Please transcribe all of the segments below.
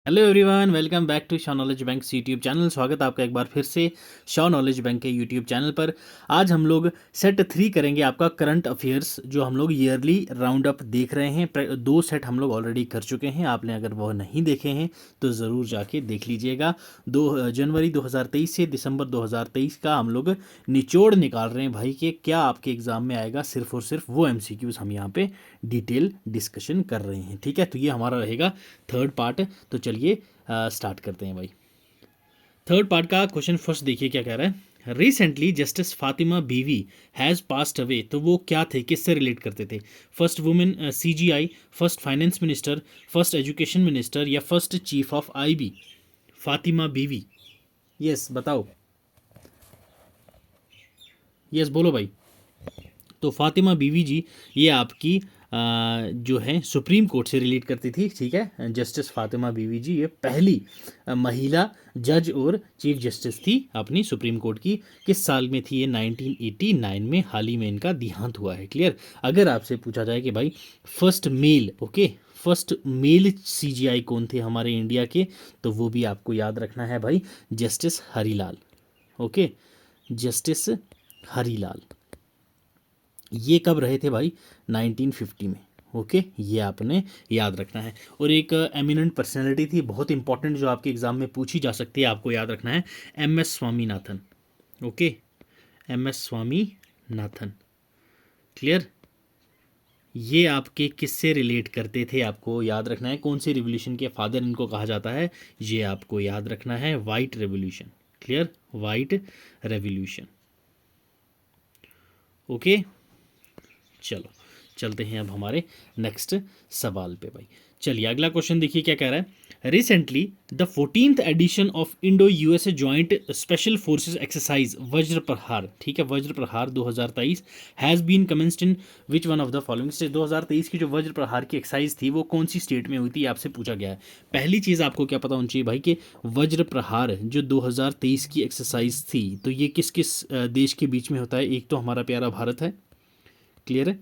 Hello everyone, welcome back to Shaw knowledge bank YouTube channel. स्वागत है आपका एक बार फिर से शॉ नॉलेज बैंक के यूट्यूब चैनल पर। आज हम लोग सेट 3 करेंगे, आपका करंट अफेयर्स, जो हम लोग ईयरली राउंड अप देख रहे हैं। 2 सेट हम लोग ऑलरेडी कर चुके हैं। आपने अगर वह नहीं देखे हैं तो ज़रूर जाके देख लीजिएगा। जनवरी 2023 से दिसंबर 2023 का हम लोग निचोड़ निकाल रहे हैं भाई कि क्या आपके एग्ज़ाम में आएगा। सिर्फ और सिर्फ वो MCQs हम यहाँ पे डिटेल डिस्कशन कर रहे हैं, ठीक है। तो ये हमारा रहेगा थर्ड पार्ट। तो चलिए स्टार्ट करते हैं भाई। थर्ड पार्ट का क्वेश्चन फर्स्ट देखिए क्या कह रहा है। रिसेंटली जस्टिस फातिमा बीवी हैज़ पास्ड अवे। तो वो क्या थे, किससे रिलेट करते थे? First women CGI, first finance minister, first education minister या first chief of IB? Fatima Bibi, yes बताओ, यस बोलो भाई। तो फातिमा बीवी जी ये आपकी जो है सुप्रीम कोर्ट से रिलेट करती थी, ठीक है। जस्टिस फातिमा बीवी जी ये पहली महिला जज और चीफ जस्टिस थी अपनी सुप्रीम कोर्ट की। किस साल में थी ये? 1989 में। हाल ही में इनका देहांत हुआ है, क्लियर। अगर आपसे पूछा जाए कि भाई first male, okay, first male CGI कौन थे हमारे इंडिया के, तो वो भी आपको याद रखना है भाई, justice Harilal. Okay, justice Harilal. ये कब रहे थे भाई? 1950 में। ओके, ये आपने याद रखना है। और एक एमिनेंट पर्सनैलिटी थी, बहुत इंपॉर्टेंट, जो आपके एग्जाम में पूछी जा सकती है, आपको याद रखना है, MS Swaminathan. Okay, MS Swaminathan, clear. ये आपके किससे रिलेट करते थे, आपको याद रखना है। कौन से रिवोल्यूशन के फादर इनको कहा जाता है, ये आपको याद रखना है। White revolution, clear, white revolution. Okay, चलो चलते हैं अब हमारे नेक्स्ट सवाल पे भाई। चलिए अगला क्वेश्चन देखिए क्या कह रहा है। Recently the 14th edition of Indo USA joint special forces exercise Vajra Prahar, ठीक है, Vajra Prahar 2023 has been commenced in which one of the following state? 2023 की जो वज्र प्रहार की एक्सरसाइज थी वो कौन सी स्टेट में हुई थी, आपसे पूछा गया है। पहली चीज़ आपको क्या पता होनी चाहिए भाई कि वज्र प्रहार जो 2023 की एक्सरसाइज थी, तो ये किस किस देश के बीच में होता है? एक तो हमारा प्यारा भारत है, क्लियर है।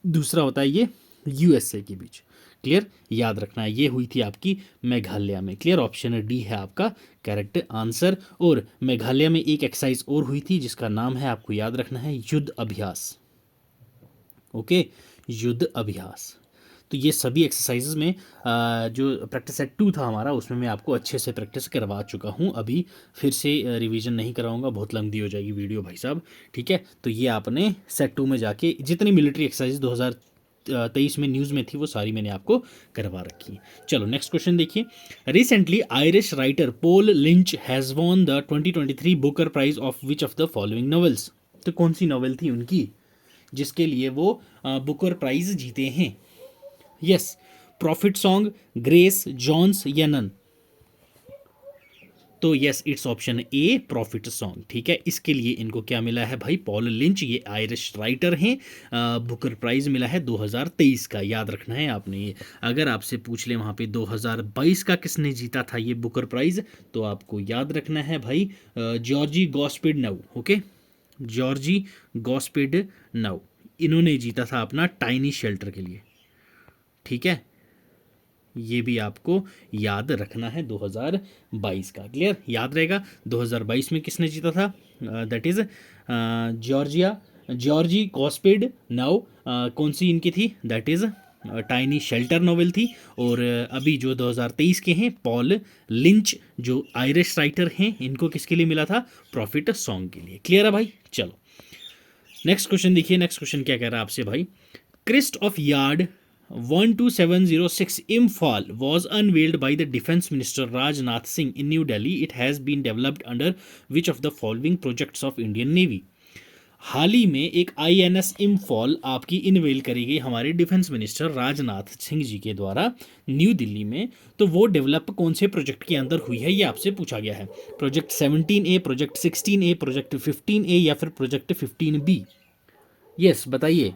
दूसरा होता है ये USA के बीच, क्लियर, याद रखना है। ये हुई थी आपकी मेघालय में, क्लियर। ऑप्शन D है आपका करेक्ट आंसर। और मेघालय में एक एक्सरसाइज और हुई थी जिसका नाम है, आपको याद रखना है, युद्ध अभ्यास। ओके, युद्ध अभ्यास। तो ये सभी एक्सरसाइजेज में जो प्रैक्टिस सेट 2 था हमारा, उसमें मैं आपको अच्छे से प्रैक्टिस करवा चुका हूँ। अभी फिर से रिवीजन नहीं कराऊंगा, बहुत लंबी हो जाएगी वीडियो भाई साहब, ठीक है। तो ये आपने सेट 2 में जाके जितनी मिलिट्री एक्सरसाइज 2023 में न्यूज़ में थी वो सारी मैंने आपको करवा रखी है। चलो नेक्स्ट क्वेश्चन देखिए। Recently Irish writer Paul Lynch has won the 2023 Booker Prize of which of the following novels? तो कौन सी नॉवेल थी उनकी जिसके लिए वो बुकर प्राइज जीते हैं? Yes, Prophet Song, Grace, Jones या नन? तो yes, it's option A, Prophet Song, ठीक है। इसके लिए इनको क्या मिला है भाई? पॉल लिंच, ये आयरिश राइटर हैं। बुकर प्राइज मिला है 2023 का, याद रखना है आपने ये। अगर आपसे पूछ ले वहाँ पे 2022 का किसने जीता था ये बुकर प्राइज, तो आपको याद रखना है भाई Georgi Gospodinov. Okay, Georgi Gospodinov, इन्होंने जीता था अपना टाइनी शेल्टर के लिए, ठीक है। ये भी आपको याद रखना है 2022 का, क्लियर, याद रहेगा। 2022 में किसने जीता था? That is Georgi Gospodinov. कौन सी इनकी थी? That is time shelter novel थी। और अभी जो 2023 के हैं पॉल लिंच, जो आयरिश राइटर हैं, इनको किसके लिए मिला था? प्रॉफिट सॉन्ग के लिए, क्लियर है भाई। चलो नेक्स्ट क्वेश्चन देखिए। नेक्स्ट क्वेश्चन क्या कह रहा है आपसे भाई। Crest of yard 12706 Imphal was unveiled by the Defence Minister Rajnath Singh in New Delhi. It has been developed under which of the following projects of Indian Navy? हाल ही में एक INS Imphal आपकी इनवेल करी गई हमारे डिफेंस मिनिस्टर राजनाथ सिंह जी के द्वारा new Delhi में। तो वो डेवलप कौन से प्रोजेक्ट के अंदर हुई है, ये आपसे पूछा गया है। Project 17A, project 16A, project 15A या फिर प्रोजेक्ट 15B? यस बताइए।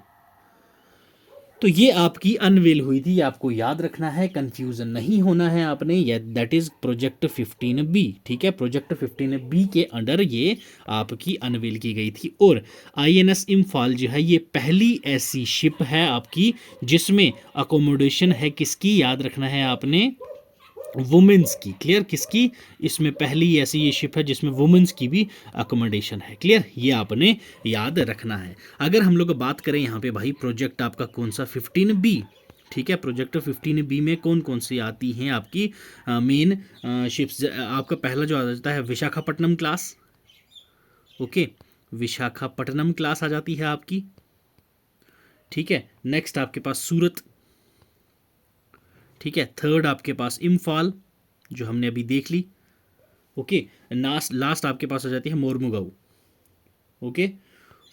तो ये आपकी अनवेल हुई थी, आपको याद रखना है, कंफ्यूजन नहीं होना है आपने। ये दैट इज प्रोजेक्ट 15B, ठीक है। प्रोजेक्ट 15B के अंडर ये आपकी अनवेल की गई थी। और INS इम्फाल जो है ये पहली ऐसी शिप है आपकी जिसमें अकोमोडेशन है किसकी, याद रखना है आपने, वुमेन्स की, क्लियर, किसकी, इसमें पहली ऐसी ये शिप है जिसमें वुमेन्स की भी अकोमोडेशन है, क्लियर, ये आपने याद रखना है। अगर हम लोग बात करें यहाँ पे भाई प्रोजेक्ट आपका कौन सा 15B, ठीक है, प्रोजेक्ट 15B में कौन कौन सी आती हैं आपकी मेन शिप्स। आपका पहला जो आ जाता है Visakhapatnam class, okay, Visakhapatnam class आ जाती है आपकी, ठीक है। नेक्स्ट आपके पास सूरत, ठीक है। थर्ड आपके पास इम्फाल जो हमने अभी देख ली, ओके। लास्ट आपके पास आ जाती है मोरमुगांव, ओके,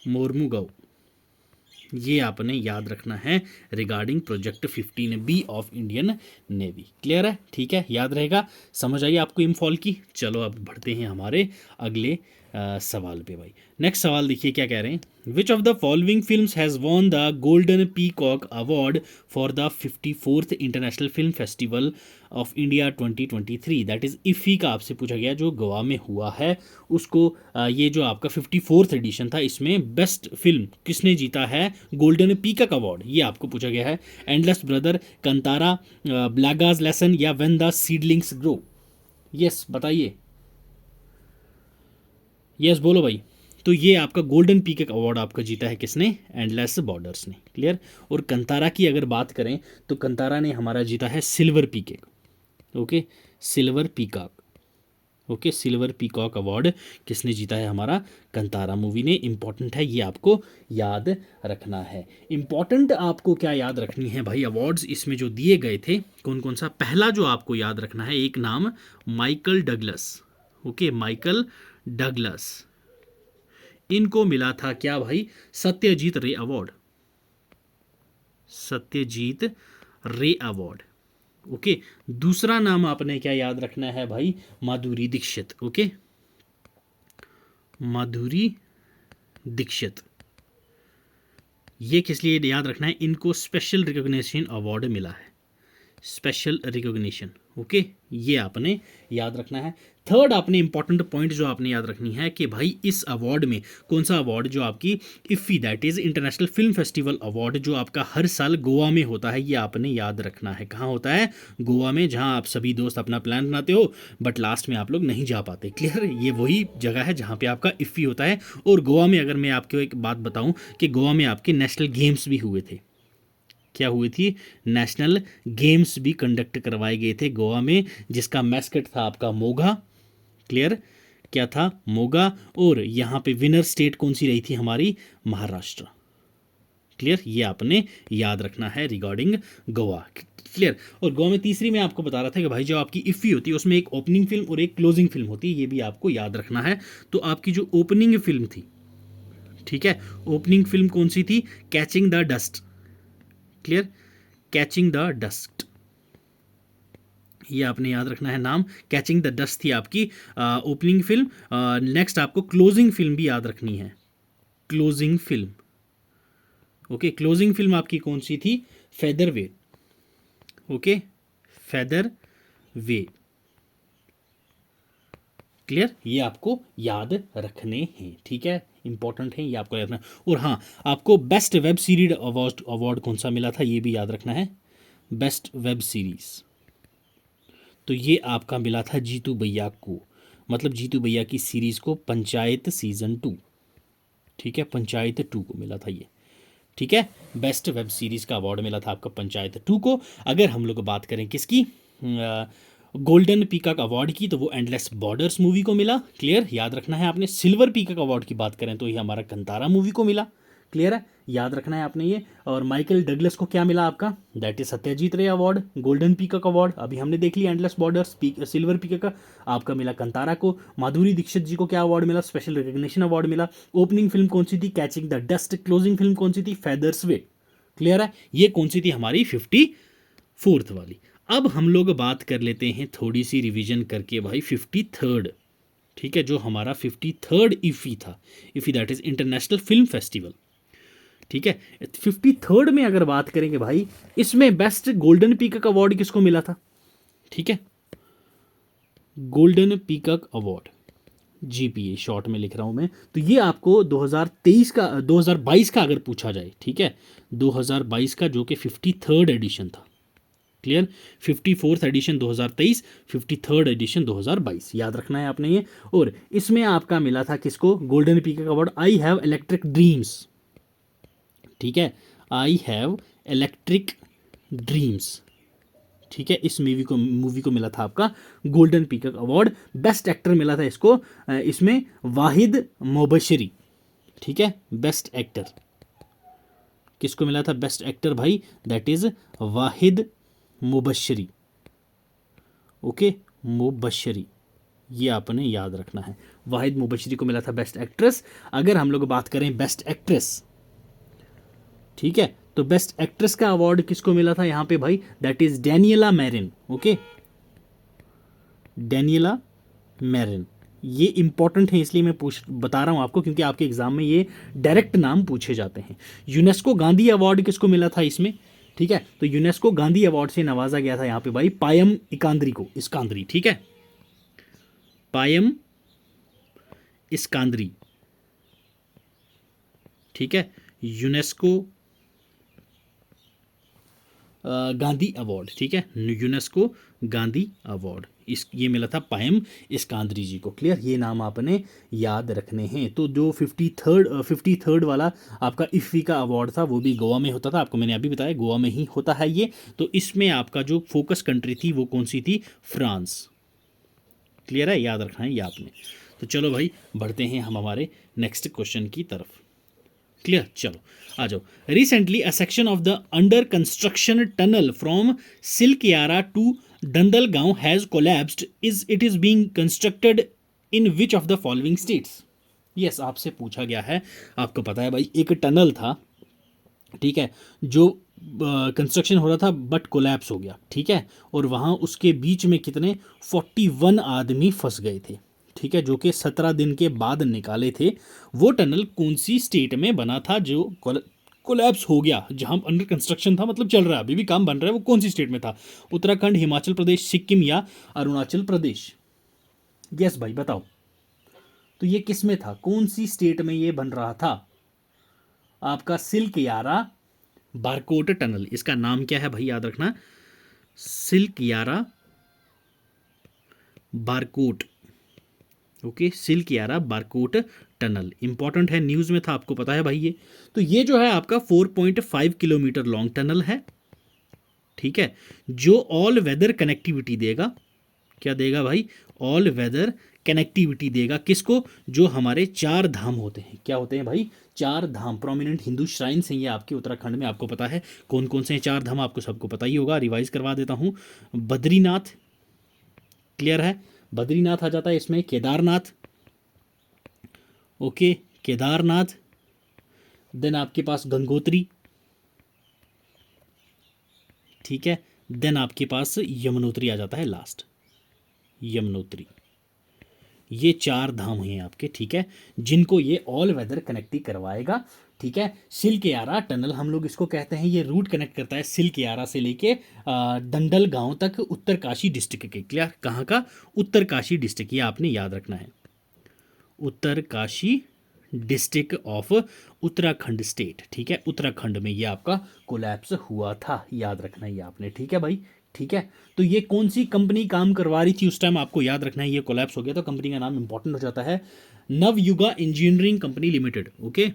मोरमुगांव। ये आपने याद रखना है regarding project 15B of Indian navy, clear है, ठीक है, याद रहेगा, समझ आई आपको इम्फॉल की। चलो अब बढ़ते हैं हमारे अगले सवाल पे भाई। नेक्स्ट सवाल देखिए क्या कह रहे हैं, which of the following films has won the golden peacock award for the 54th international film festival of India 2023, that is IFFI का आपसे पूछा गया जो गोवा में हुआ है उसको। ये जो आपका 54th एडिशन था इसमें बेस्ट फिल्म किसने जीता है गोल्डन पीकॉक अवार्ड, ये आपको पूछा गया है। एंडलेस ब्रदर, कंतारा, ब्लैगाज लेसन या when the seedlings grow. Yes बताइए, यस बोलो भाई। तो ये आपका गोल्डन पीकॉक अवार्ड आपका जीता है किसने, एंडलेस बॉर्डर्स ने, क्लियर। और कंतारा की अगर बात करें तो कंतारा ने हमारा जीता है silver peacock, okay, silver peacock, okay, silver peacock award किसने जीता है हमारा, कंतारा मूवी ने। इंपॉर्टेंट है, ये आपको याद रखना है। इंपॉर्टेंट आपको क्या याद रखनी है भाई, अवार्ड्स इसमें जो दिए गए थे कौन कौन सा, पहला जो आपको याद रखना है एक नाम Michael Douglas, okay, Michael Douglas, इनको मिला था क्या भाई, सत्यजीत रे अवार्ड, सत्यजीत रे अवार्ड, ओके। दूसरा नाम आपने क्या याद रखना है भाई, माधुरी दीक्षित, ओके, माधुरी दीक्षित, ये किस लिए याद रखना है, इनको स्पेशल रिकॉग्निशन अवार्ड मिला है, स्पेशल रिकॉग्निशन, ओके, ये आपने याद रखना है। थर्ड आपने इंपॉर्टेंट पॉइंट जो आपने याद रखनी है कि भाई इस अवार्ड में कौन सा अवार्ड, जो आपकी IFFI that is international film festival award जो आपका हर साल गोवा में होता है, ये आपने याद रखना है। कहाँ होता है, गोवा में, जहाँ आप सभी दोस्त अपना प्लान बनाते हो बट लास्ट में आप लोग नहीं जा पाते, क्लियर, ये वही जगह है जहाँ पे आपका इफ़ी होता है। और गोवा में अगर मैं आपको एक बात बताऊँ कि गोवा में आपके नेशनल गेम्स भी हुए थे, क्या हुई थी, नेशनल गेम्स भी कंडक्ट करवाए गए थे गोवा में, जिसका मैस्कट था आपका मोगा, क्लियर, क्या था, मोगा। और यहाँ पे विनर स्टेट कौन सी रही थी हमारी, महाराष्ट्र, क्लियर, ये आपने याद रखना है रिगार्डिंग गोवा, क्लियर। और गोवा में तीसरी मैं आपको बता रहा था कि भाई जो आपकी इफ़ी होती है उसमें एक ओपनिंग फिल्म और एक क्लोजिंग फिल्म होती है, ये भी आपको याद रखना है। तो आपकी जो ओपनिंग फिल्म थी, ठीक है, ओपनिंग फिल्म कौन सी थी, catching the dust, clear, catching the dust, ये आपने याद रखना है नाम, कैचिंग द डस्ट थी आपकी ओपनिंग फिल्म। नेक्स्ट आपको क्लोजिंग फिल्म भी याद रखनी है, closing film, okay, closing film आपकी कौन सी थी, फेदर वे, ओके, फेदर वे, क्लियर, ये आपको याद रखने हैं, ठीक है, इंपॉर्टेंट है, ये आपको याद रखना। और हाँ, आपको बेस्ट वेब सीरीज अवार्ड कौन सा मिला था ये भी याद रखना है, बेस्ट वेब सीरीज, तो ये आपका मिला था जीतू भैया को, मतलब जीतू भैया की सीरीज़ को, पंचायत सीज़न 2, ठीक है, पंचायत 2 को मिला था ये, ठीक है, बेस्ट वेब सीरीज़ का अवार्ड मिला था आपका पंचायत 2 को। अगर हम लोग बात करें किसकी, गोल्डन पीकॉक अवार्ड की, तो वो एंडलेस बॉर्डर्स मूवी को मिला, क्लियर, याद रखना है आपने। सिल्वर पीकॉक अवार्ड की बात करें तो ये हमारा कंतारा मूवी को मिला, क्लियर है, याद रखना है आपने ये। और माइकल डगलस को क्या मिला आपका, दैट इज सत्यजीत रे अवार्ड, गोल्डन पीकॉक अवार्ड अभी हमने देख लिया, एंडलेस बॉर्डर्स, सिल्वर पीकॉक का आपका मिला कंतारा को। माधुरी दीक्षित जी को क्या अवार्ड मिला, स्पेशल रिकग्निशन अवार्ड मिला। ओपनिंग फिल्म कौन सी थी, catching the dust. Closing film कौन सी थी, फेदर्स वे, क्लियर है, ये कौन सी थी हमारी 54th वाली। अब हम लोग बात कर लेते हैं थोड़ी सी रिवीजन करके भाई 53rd, ठीक है, जो हमारा 53rd इफ़ी था, IFFI that is international film festival, ठीक है। 53rd में अगर बात करेंगे भाई, इसमें बेस्ट गोल्डन पीकॉक अवार्ड किसको मिला था, ठीक है, golden peacock award, GPA short में लिख रहा हूं मैं, तो ये आपको 2022 का अगर पूछा जाए, ठीक है, 2022 का जो कि 53rd एडिशन था, clear. 54th addition 2023, 53rd addition 2022, याद रखना है आपने ये। और इसमें आपका मिला था किसको golden peacock award, I have electric dreams, ठीक है, आई हैव इलेक्ट्रिक ड्रीम्स, ठीक है, इस मूवी को मिला था आपका golden peacock award. Best actor मिला था इसको इसमें वाहिद मोबशरी, ठीक है, बेस्ट एक्टर किसको मिला था बेस्ट एक्टर भाई, दैट इज वाहिद मुबशरी, ओके, मुबशरी, ये आपने याद रखना है। वाहिद मुबशरी को मिला था बेस्ट एक्ट्रेस। अगर हम लोग बात करें बेस्ट एक्ट्रेस, ठीक है, तो बेस्ट एक्ट्रेस का अवार्ड किसको मिला था यहाँ पे भाई, that is Daniela Marin, okay, Daniela Marin. ये इंपॉर्टेंट है इसलिए मैं बता रहा हूं आपको, क्योंकि आपके एग्जाम में ये डायरेक्ट नाम पूछे जाते हैं। यूनेस्को गांधी अवार्ड किसको मिला था इसमें, ठीक है, तो यूनेस्को गांधी अवार्ड से नवाजा गया था यहाँ पे भाई पायम इकांद्री को, इस्कांद्री, ठीक है, पायम इस्कांद्री, ठीक है, यूनेस्को गांधी अवार्ड, ठीक है, यूनेस्को गांधी अवार्ड, इस ये मिला था पायम इस्कांद्री जी को। क्लियर, ये नाम आपने याद रखने हैं। तो जो 53rd वाला आपका इफ्फी का अवार्ड था वो भी गोवा में होता था, आपको मैंने अभी बताया गोवा में ही होता है ये। तो इसमें आपका जो फोकस कंट्री थी वो कौन सी थी, फ्रांस। क्लियर है, याद रखना है ये आपने। तो चलो भाई बढ़ते हैं हम हमारे नेक्स्ट क्वेश्चन की तरफ। क्लियर, चलो आ जाओ। Recently a section of the under construction tunnel from Silkyara to Dandalgaon has collapsed, it is being constructed in which of the following states. Yes, आपसे पूछा गया है, आपको पता है भाई एक टनल था, ठीक है, जो कंस्ट्रक्शन हो रहा था बट कोलैप्स हो गया, ठीक है, और वहाँ उसके बीच में कितने 41 आदमी फंस गए थे, ठीक है, जो कि 17 दिन के बाद निकाले थे। वो टनल कौन सी स्टेट में बना था जो कोलैप्स हो गया, जहां अंडर कंस्ट्रक्शन था, मतलब चल रहा है अभी भी काम बन रहा है, वो कौन सी स्टेट में था, उत्तराखंड, हिमाचल प्रदेश, सिक्किम या अरुणाचल प्रदेश। यस भाई बताओ, तो ये किस में था, कौन सी स्टेट में ये बन रहा था आपका सिल्क यारा बारकोट टनल। इसका नाम क्या है भाई, याद रखना, सिल्क यारा बारकोट, ओके, सिल्क यारा बारकोट टनल, इंपॉर्टेंट है, न्यूज़ में था, आपको पता है भाई ये। तो ये जो है आपका 4.5 किलोमीटर लॉन्ग टनल है, ठीक है, जो ऑल वेदर कनेक्टिविटी देगा, क्या देगा भाई, ऑल वेदर कनेक्टिविटी देगा किसको, जो हमारे 4 धाम होते हैं, क्या होते हैं भाई, 4 धाम, प्रोमिनेंट हिंदू श्राइन्स हैं ये आपके उत्तराखंड में, आपको पता है कौन कौन से हैं 4 धाम, आपको सबको पता ही होगा, रिवाइज करवा देता हूँ। बद्रीनाथ, क्लियर है, बद्रीनाथ आ जाता है इसमें, केदारनाथ, ओके, केदारनाथ, देन आपके पास गंगोत्री, ठीक है, देन आपके पास यमुनोत्री आ जाता है लास्ट, यमुनोत्री। ये 4 धाम हैं आपके, ठीक है, जिनको ये ऑल वेदर कनेक्टिंग करवाएगा, ठीक है। सिल्कियारा टनल हम लोग इसको कहते हैं, ये रूट कनेक्ट करता है सिल्कियारा से लेके डंडल गांव तक, उत्तरकाशी डिस्ट्रिक्ट के। क्लियर, कहाँ का, उत्तरकाशी डिस्ट्रिक्ट, ये आपने याद रखना है, Uttarkashi district of Uttarakhand state, ठीक है, उत्तराखंड में ये आपका कोलैप्स हुआ था, याद रखना है ये आपने, ठीक है भाई, ठीक है। तो ये कौन सी कंपनी काम करवा रही थी उस टाइम, आपको याद रखना है, ये कोलैप्स हो गया तो कंपनी का नाम इंपॉर्टेंट हो जाता है, Navayuga engineering company limited, okay,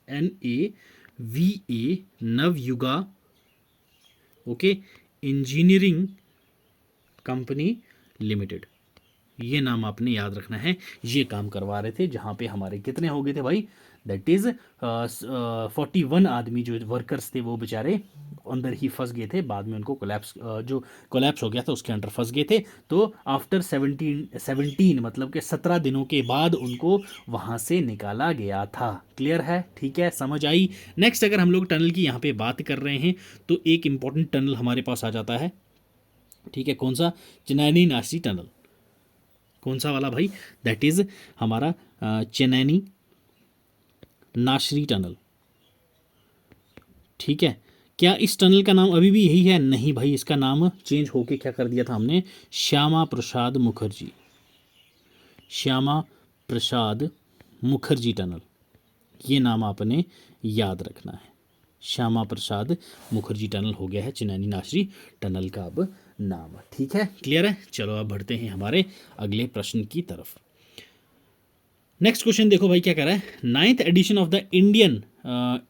NAVA, Navayuga, okay, engineering company limited, ये नाम आपने याद रखना है। ये काम करवा रहे थे, जहाँ पे हमारे कितने हो गए थे भाई, दैट इज 41 आदमी जो वर्कर्स थे वो बेचारे अंदर ही फंस गए थे, बाद में उनको जो कोलैप्स हो गया था उसके अंदर फंस गए थे। तो आफ्टर 17 मतलब कि 17 दिनों के बाद उनको वहाँ से निकाला गया था। क्लियर है, ठीक है, समझ आई। नेक्स्ट अगर हम लोग टनल की यहाँ पे बात कर रहे हैं तो एक इंपॉर्टेंट टनल हमारे पास आ जाता है, ठीक है, कौन सा, चेन्नई नासिक टनल, कौन सा वाला भाई, दैट इज हमारा चेन्नई नासरी टनल, ठीक है। क्या इस टनल का नाम अभी भी यही है, नहीं भाई, इसका नाम चेंज होके क्या कर दिया था हमने, श्यामा प्रसाद मुखर्जी, श्यामा प्रसाद मुखर्जी टनल, ये नाम आपने याद रखना है, श्यामा प्रसाद मुखर्जी टनल हो गया है चिन्नैनी नाशरी टनल का अब नाम। ठीक है, क्लियर है। चलो अब बढ़ते हैं हमारे अगले प्रश्न की तरफ। नेक्स्ट क्वेश्चन देखो भाई क्या कह रहा है, 9th edition of the Indian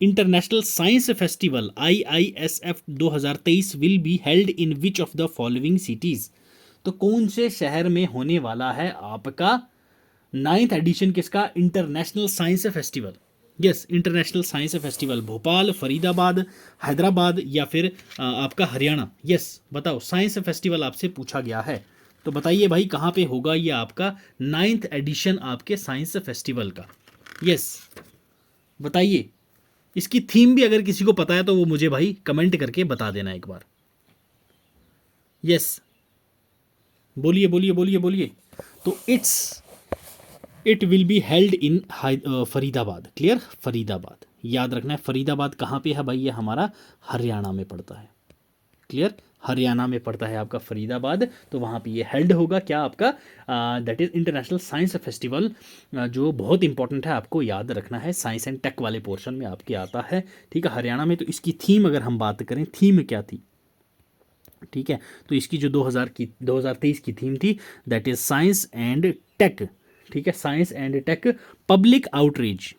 international science festival IISF 2023 will be held in which of the following cities. तो कौन से शहर में होने वाला है आपका 9th एडिशन किसका, international science festival. Yes, international science festival, Bhopal, Faridabad, Hyderabad या फिर आपका हरियाणा। यस बताओ, साइंस फेस्टिवल आपसे पूछा गया है, तो बताइए भाई कहाँ पे होगा ये आपका 9th एडिशन आपके साइंस फेस्टिवल का। यस बताइए, इसकी थीम भी अगर किसी को पता है तो वो मुझे भाई कमेंट करके बता देना एक बार। यस बोलिए बोलिए बोलिए बोलिए। तो it will be held in Faridabad. Clear, Faridabad याद रखना है। फरीदाबाद कहाँ पे है भाई, ये हमारा हरियाणा में पड़ता है। क्लियर, हरियाणा में पड़ता है आपका फरीदाबाद, तो वहाँ पे ये हेल्ड होगा क्या आपका, that is international science festival, जो बहुत इंपॉर्टेंट है, आपको याद रखना है। साइंस एंड टेक वाले पोर्शन में आपके आता है। ठीक है, हरियाणा में। तो इसकी थीम अगर हम बात करें, थीम क्या थी, ठीक है, तो इसकी जो 2023 की थीम थी that is science and tech. ठीक है, science and tech, public outreach,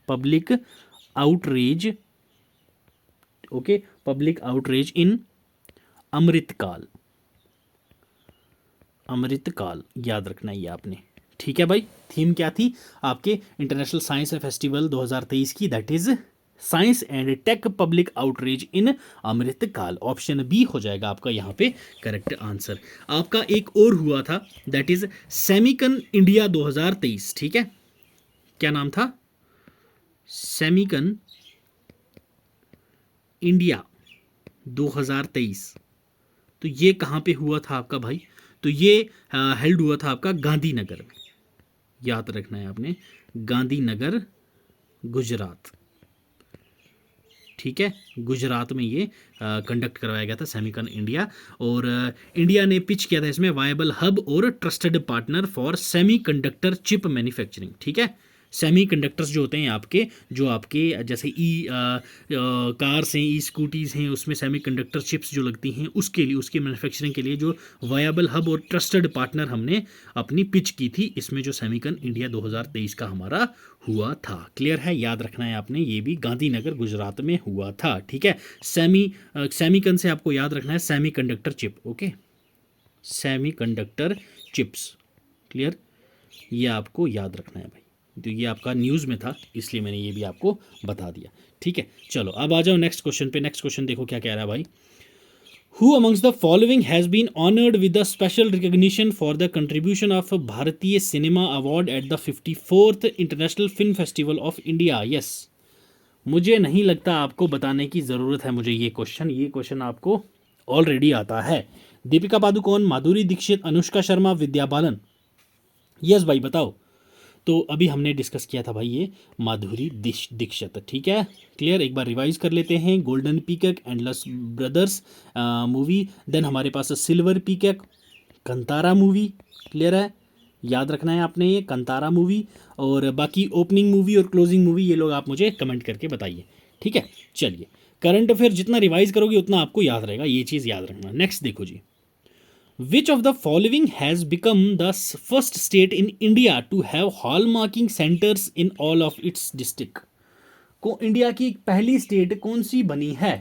public outreach, okay, public outreach in Amritkaal, Amritkaal याद रखना है ये आपने। ठीक है भाई, थीम क्या थी आपके इंटरनेशनल साइंस फेस्टिवल 2023 की, that is science and tech public outreach in Amritkaal. Option B हो जाएगा आपका यहाँ पे करेक्ट आंसर। आपका एक और हुआ था दैट इज सेमिकन इंडिया 2023। ठीक है, क्या नाम था, सेमिकन इंडिया 2023। तो ये कहाँ पे हुआ था आपका भाई, तो ये हेल्ड हुआ था आपका गांधीनगर में, याद रखना है आपने, गांधीनगर गुजरात। ठीक है, गुजरात में ये कंडक्ट करवाया गया था सेमिकन इंडिया, और इंडिया ने पिच किया था इसमें वायबल हब और trusted partner for semi conductor chip manufacturing. ठीक है, सेमी कंडक्टर्स जो होते हैं आपके, जो आपके जैसे कार्स हैं, स्कूटीज़ हैं, उसमें सेमी कंडक्टर चिप्स जो लगती हैं, उसके लिए, उसकी मैन्युफैक्चरिंग के लिए जो वायबल हब और ट्रस्टेड पार्टनर हमने अपनी पिच की थी, इसमें जो सेमिकन इंडिया 2023 का हमारा हुआ था। क्लियर है, याद रखना है आपने, ये भी गांधीनगर गुजरात में हुआ था। ठीक है, सेमिकन से आपको याद रखना है semi conductor chip. Okay, semi conductor chips. Clear, ये आपको याद रखना है भाई, तो ये आपका न्यूज़ में था इसलिए मैंने ये भी आपको बता दिया। ठीक है, चलो अब आ जाओ नेक्स्ट क्वेश्चन पे। नेक्स्ट क्वेश्चन देखो क्या कह रहा है भाई, who amongst the following has been honoured with the special recognition for the contribution of Bharatiya cinema award at the 54th international film festival of India. Yes, मुझे नहीं लगता आपको बताने की ज़रूरत है मुझे ये क्वेश्चन आपको ऑलरेडी आता है। दीपिका पादुकोण, माधुरी दीक्षित, अनुष्का शर्मा, विद्या बालन। यस भाई बताओ। तो अभी हमने डिस्कस किया था भाई ये माधुरी दीक्षित। ठीक है, क्लियर, एक बार रिवाइज कर लेते हैं। Golden peacock, endless brothers movie, then हमारे पास silver peacock, Kantara movie. Clear है, याद रखना है आपने ये कंतारा मूवी, और बाकी ओपनिंग मूवी और क्लोजिंग मूवी ये लोग आप मुझे कमेंट करके बताइए। ठीक है, चलिए, करंट अफेयर जितना रिवाइज करोगे उतना आपको याद रहेगा, ये चीज़ याद रखना। नेक्स्ट देखो जी, Which of the following has become the first state in India to have hallmarking centers in all of its district? को इंडिया की पहली स्टेट कौन सी बनी है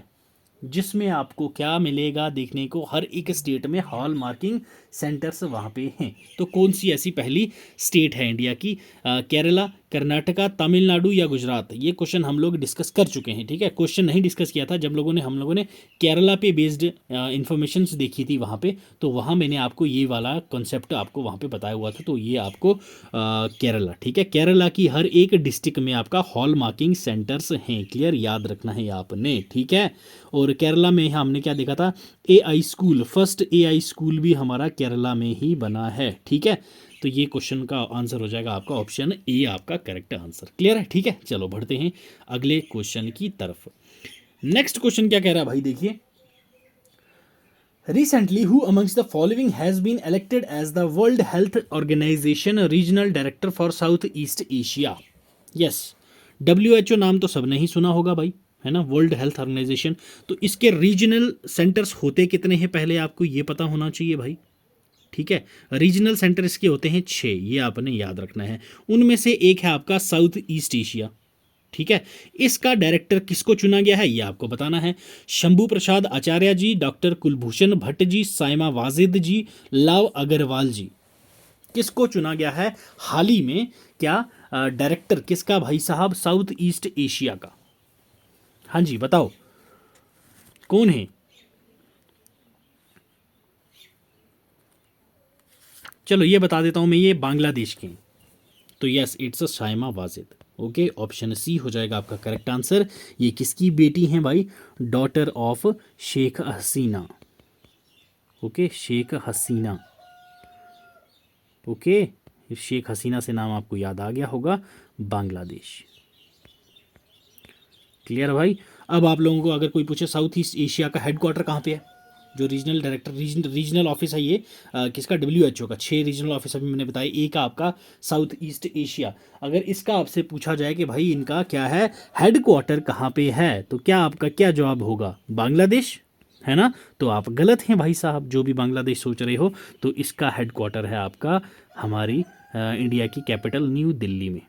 जिसमें आपको क्या मिलेगा देखने को, हर एक स्टेट में हॉल मार्किंग सेंटर्स वहाँ पे हैं। तो कौन सी ऐसी पहली स्टेट है इंडिया की, केरला, कर्नाटका, तमिलनाडु या गुजरात। ये क्वेश्चन हम लोग डिस्कस कर चुके हैं। ठीक है, क्वेश्चन नहीं डिस्कस किया था जब हम लोगों ने केरला पे बेस्ड इन्फॉर्मेशन देखी थी वहाँ पे, तो वहाँ मैंने आपको ये वाला कॉन्सेप्ट आपको वहाँ पे बताया हुआ था। तो ये आपको केरला, ठीक है, केरला की हर एक डिस्ट्रिक्ट में आपका हॉल मार्किंग सेंटर्स हैं। क्लियर, याद रखना है आपने। ठीक है, और केरला में हमने क्या देखा था, AI school, first AI school भी हमारा केरला में ही बना है। ठीक है, तो ये क्वेश्चन का आंसर हो जाएगा आपका ऑप्शन ए, आपका करेक्ट आंसर। क्लियर है, ठीक है, चलो बढ़ते हैं अगले क्वेश्चन की तरफ। नेक्स्ट क्वेश्चन क्या कह रहा है भाई, देखिए, recently who amongst the following has been elected as the World Health Organization regional director for South East Asia. Yes, WHO नाम तो सबने ही सुना होगा भाई, है ना, वर्ल्ड हेल्थ ऑर्गेनाइजेशन। तो इसके रीजनल सेंटर्स होते कितने हैं पहले आपको ये पता होना चाहिए भाई, ठीक है। रीजनल सेंटर इसके होते हैं 6, ये आपने याद रखना है। उनमें से एक है आपका साउथ ईस्ट एशिया, ठीक है। इसका डायरेक्टर किसको चुना गया है ये आपको बताना है। शंभू प्रसाद आचार्य जी, डॉक्टर कुलभूषण भट्ट जी, साइमा वाजिद जी, लव अग्रवाल जी, किसको चुना गया है हाल ही में, क्या डायरेक्टर किसका भाई साहब, साउथ ईस्ट एशिया का? हाँ जी बताओ कौन है? चलो ये बता देता हूं मैं, ये बांग्लादेश के हैं। तो yes it's a Saima Wazed. Okay, option C हो जाएगा आपका करेक्ट आंसर। ये किसकी बेटी हैं भाई? Daughter of Sheikh Hasina. Okay, Sheikh Hasina. Okay, Sheikh Hasina से नाम आपको याद आ गया होगा, बांग्लादेश। क्लियर है भाई? अब आप लोगों को अगर कोई पूछे साउथ ईस्ट एशिया का हेडक्वार्टर कहाँ पे है, जो रीजनल डायरेक्टर रीजनल ऑफिस है ये किसका? WHO का। 6 रीजनल ऑफिस अभी मैंने बताया, एक आपका साउथ ईस्ट एशिया। अगर इसका आपसे पूछा जाए कि भाई इनका क्या है हेडक्वार्टर कहाँ पे है, तो क्या आपका क्या जवाब होगा? बांग्लादेश, है ना? तो आप गलत हैं भाई साहब, जो भी बांग्लादेश सोच रहे हो। तो इसका हेडक्वार्टर है आपका हमारी इंडिया की कैपिटल न्यू दिल्ली में।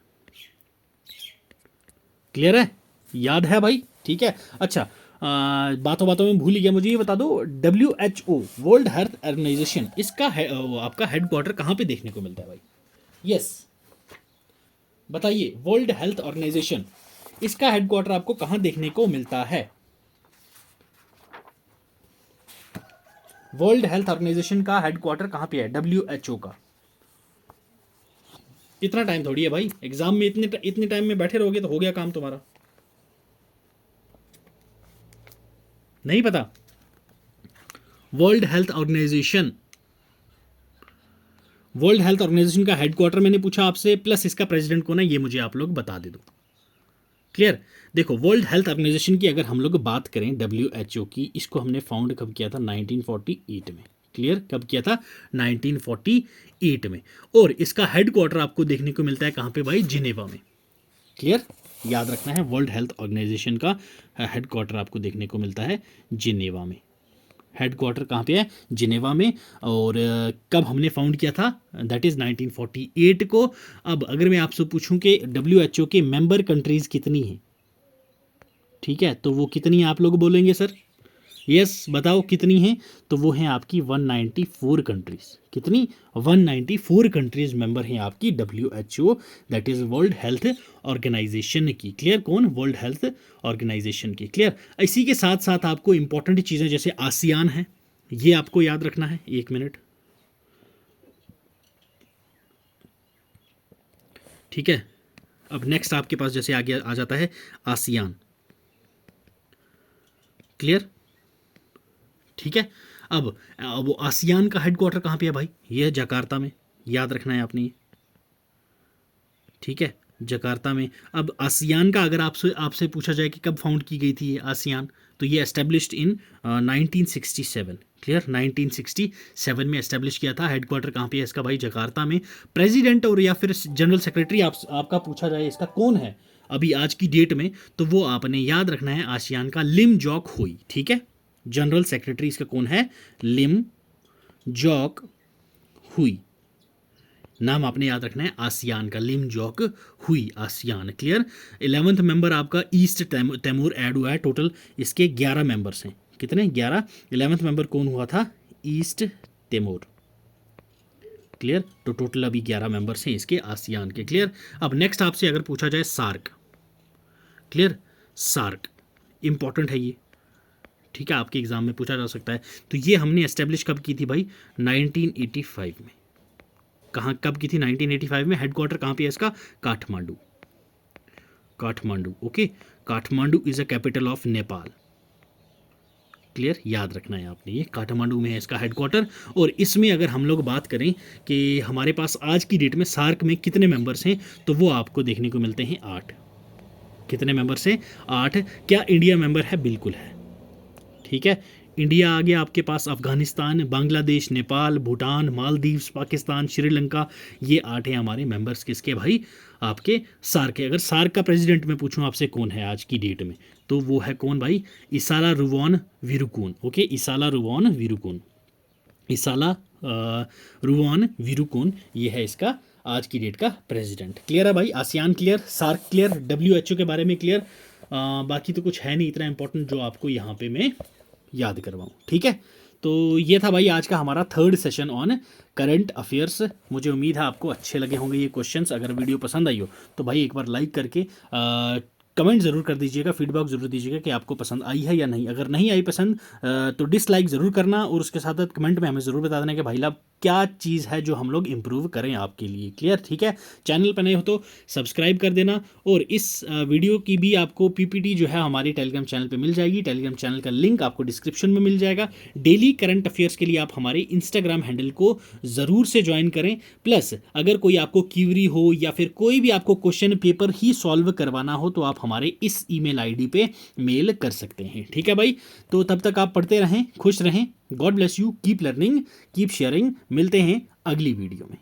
क्लियर है? याद है भाई? ठीक है। अच्छा, बातों बातों में भूल ही गया, मुझे ये बता दो WHO वर्ल्ड हेल्थ ऑर्गेनाइजेशन, इसका आपका हेडक्वार्टर कहाँ पे देखने को मिलता है भाई? यस बताइए, वर्ल्ड हेल्थ ऑर्गेनाइजेशन इसका हेडक्वार्टर आपको कहाँ देखने को मिलता है? वर्ल्ड हेल्थ ऑर्गेनाइजेशन का हेडक्वार्टर कहाँ पे है WHO का? इतना टाइम थोड़ी है भाई, एग्जाम में इतने टाइम में बैठे रहोगे तो हो गया काम तुम्हारा। नहीं पता? World Health Organization, World Health Organization का हेडक्वार्टर मैंने पूछा आपसे, प्लस इसका प्रेसिडेंट कौन है ये मुझे आप लोग बता दे दो। क्लियर? देखो, वर्ल्ड हेल्थ ऑर्गेनाइजेशन की अगर हम लोग बात करें WHO की, इसको हमने फाउंड कब किया था? 1948 में। क्लियर? कब किया था? 1948 में। और इसका हेडक्वार्टर आपको देखने को मिलता है कहाँ पे भाई? जिनेवा में। क्लियर? याद रखना है, वर्ल्ड हेल्थ ऑर्गेनाइजेशन का हेडक्वार्टर आपको देखने को मिलता है जिनेवा में। हेडक्वार्टर कहाँ पे है? जिनेवा में। और कब हमने फाउंड किया था? दैट इज़ 1948 को। अब अगर मैं आपसे पूछूं कि WHO के मेंबर कंट्रीज़ कितनी हैं, ठीक है, तो वो कितनी आप लोग बोलेंगे सर? यस बताओ कितनी हैं? तो वो हैं आपकी 194 कंट्रीज़। कितनी? 194 कंट्रीज़ मेंबर हैं आपकी WHO, that is World Health Organization की। क्लियर? कौन? वर्ल्ड हेल्थ ऑर्गेनाइजेशन की। क्लियर? इसी के साथ साथ आपको इंपॉर्टेंट चीज़ें जैसे आसियान है, ये आपको याद रखना है। एक मिनट, ठीक है। अब नेक्स्ट आपके पास जैसे आगे आ जाता है आसियान। क्लियर? ठीक है। अब वो आसियान का हेडक्वार्टर कहाँ पे है भाई? ये है जकार्ता में। याद रखना है आपने ये, ठीक है, जकार्ता में। अब आसियान का अगर आपसे आपसे पूछा जाए कि कब फाउंड की गई थी ये आसियान, तो ये एस्टेब्लिश्ड इन 1967। क्लियर? 1967 में एस्टेब्लिश किया था। हेडक्वार्टर कहाँ पे है इसका भाई? जकार्ता में। प्रेसिडेंट और या फिर जनरल सेक्रेटरी आपका पूछा जाए इसका कौन है अभी आज की डेट में, तो वो आपने याद रखना है आसियान का लिम जॉक हुई। ठीक है, जनरल सेक्रेटरी इसका कौन है? लिम जॉक हुई। नाम आपने याद रखना है आसियान का, लिम जॉक हुई, आसियान। क्लियर? 11th मेंबर आपका ईस्ट तैमूर ऐड हुआ है। टोटल इसके 11 मेंबर्स हैं। कितने? 11। 11th मेंबर कौन हुआ था? ईस्ट तैमूर। क्लियर? तो टोटल अभी 11 मेंबर्स हैं इसके आसियान के। क्लियर? अब नेक्स्ट आपसे अगर पूछा जाए सार्क। क्लियर? सार्क इंपॉर्टेंट है ये, ठीक है, आपके एग्जाम में पूछा जा सकता है। तो ये हमने एस्टेब्लिश कब की थी भाई? 1985 में। कहाँ कब की थी? 1985 में। हेडक्वार्टर कहाँ पे है इसका? Kathmandu. Kathmandu. Okay, Kathmandu is a capital of Nepal. Clear? याद रखना है आपने, ये काठमांडू में है इसका हेडक्वार्टर। और इसमें अगर हम लोग बात करें कि हमारे पास आज की डेट में सार्क में कितने मेंबर्स हैं, तो वो आपको देखने को मिलते हैं 8। कितने मेंबर्स हैं? 8। क्या इंडिया मेंबर है? बिल्कुल है। ठीक है, इंडिया आ गया आपके पास, अफगानिस्तान, बांग्लादेश, नेपाल, भूटान, मालदीव्स, पाकिस्तान, श्रीलंका, ये 8 हैं हमारे मेंबर्स किसके भाई, आपके सार्क के। अगर सार्क का प्रेसिडेंट मैं पूछूं आपसे कौन है आज की डेट में, तो वो है कौन भाई, इसाला रुवॉन विरुकून। ओके, इसाला रुवॉन विरुकून, इसाला रुवॉन विरुकून, ये है इसका आज की डेट का प्रेसिडेंट। क्लियर है भाई, ASEAN clear, SAARC clear, WHO के बारे में क्लियर। बाकी तो कुछ है नहीं इतना इंपॉर्टेंट जो आपको यहाँ पे मैं याद करवाऊँ, ठीक है। तो ये था भाई आज का हमारा 3rd session on current affairs. मुझे उम्मीद है आपको अच्छे लगे होंगे ये क्वेश्चंस। अगर वीडियो पसंद आई हो तो भाई एक बार लाइक करके कमेंट ज़रूर कर दीजिएगा, फीडबैक ज़रूर दीजिएगा कि आपको पसंद आई है या नहीं। अगर नहीं आई पसंद तो डिसलाइक ज़रूर करना, और उसके साथ साथ कमेंट में हमें ज़रूर बता देना कि भाई साहब क्या चीज़ है जो हम लोग इम्प्रूव करें आपके लिए। क्लियर, ठीक है। चैनल पर नए हो तो सब्सक्राइब कर देना, और इस वीडियो की भी आपको PPT जो है हमारी टेलीग्राम चैनल पे मिल जाएगी। टेलीग्राम चैनल का लिंक आपको डिस्क्रिप्शन में मिल जाएगा। डेली करंट अफेयर्स के लिए आप हमारे इंस्टाग्राम हैंडल को ज़रूर से ज्वाइन करें। प्लस अगर कोई आपको क्यूरी हो या फिर कोई भी आपको क्वेश्चन पेपर ही सॉल्व करवाना हो तो आप हमारे इस ईमेल आईडी पे मेल कर सकते हैं, ठीक है भाई। तो तब तक आप पढ़ते रहें, खुश रहें। God bless you, keep learning, keep sharing. मिलते हैं अगली वीडियो में।